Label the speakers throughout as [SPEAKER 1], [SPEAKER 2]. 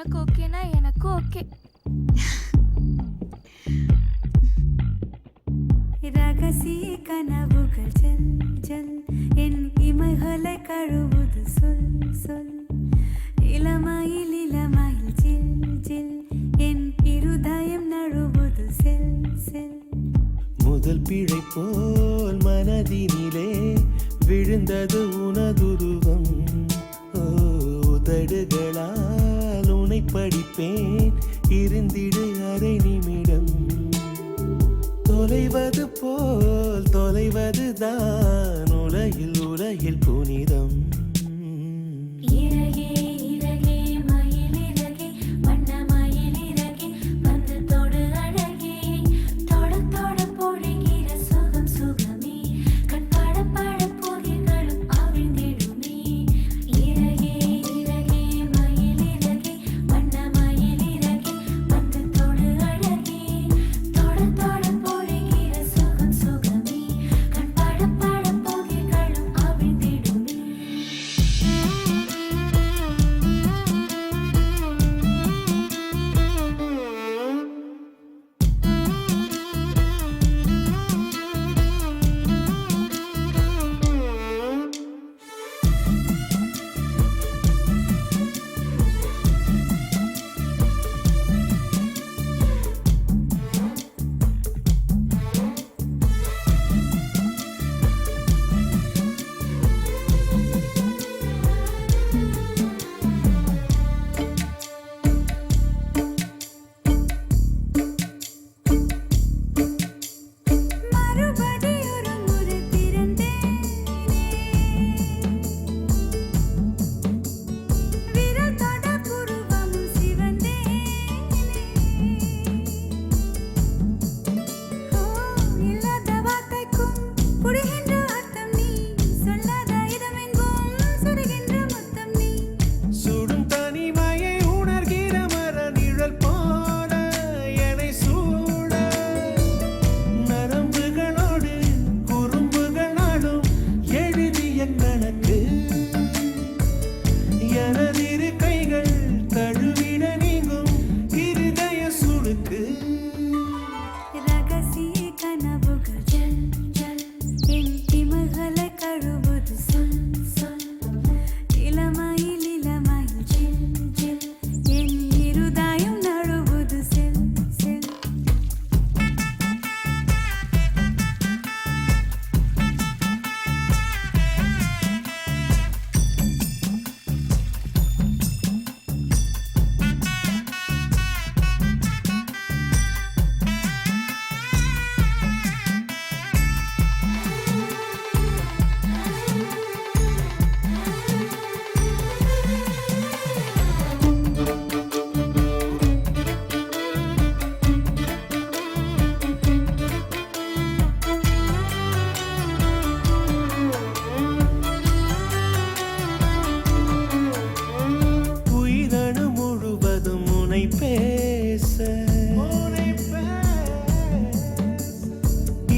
[SPEAKER 1] உனக்கு ஓகேனா எனக்கு ஓகே.
[SPEAKER 2] ரகசிய கனவுகள் ஜல் ஜல் என் இமைகளை கழுவுது சொல் சொல். இளமையில் இளமையில் ஜில் ஜில் என் இருதயம் நழுவுது செல் செல்.
[SPEAKER 3] முதல் பிழை போல் மனதினிலே விழுந்தது உனதுருவம். உதடுகளால் உனை படிப்பேன் இருந்திடு அரை நிமிடம். தொலைவது போல் தொலைவதுதான் உலகில் உலகில் புனிதம்.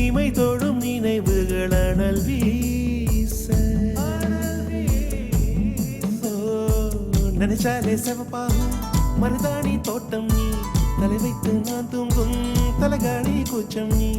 [SPEAKER 3] இமை தொடும் நினைவுகள் அனல் வீச. நினைச்சாலே செவப்பாகும் மருதாணி தோட்டம் நீ. தலை வைத்து நான் தூங்கும் தலகாணி கூச்சம் நீ.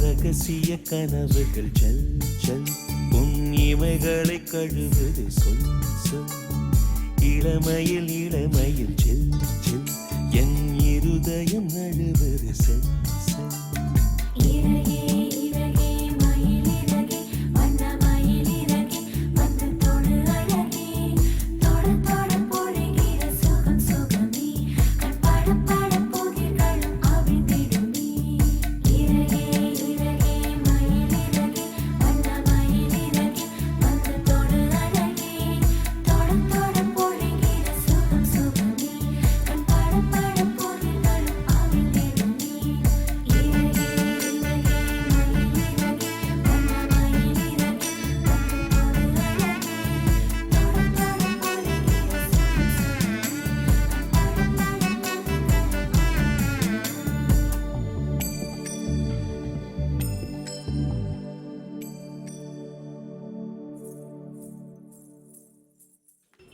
[SPEAKER 3] ரகசிய கனவுகள் ஜல் ஜல் உன் இமைகளை கழுவது சொல் சொல். இளமையில் இளமையில் ஜில் ஜில் என் இருதயம் நழுவது செல் செல்.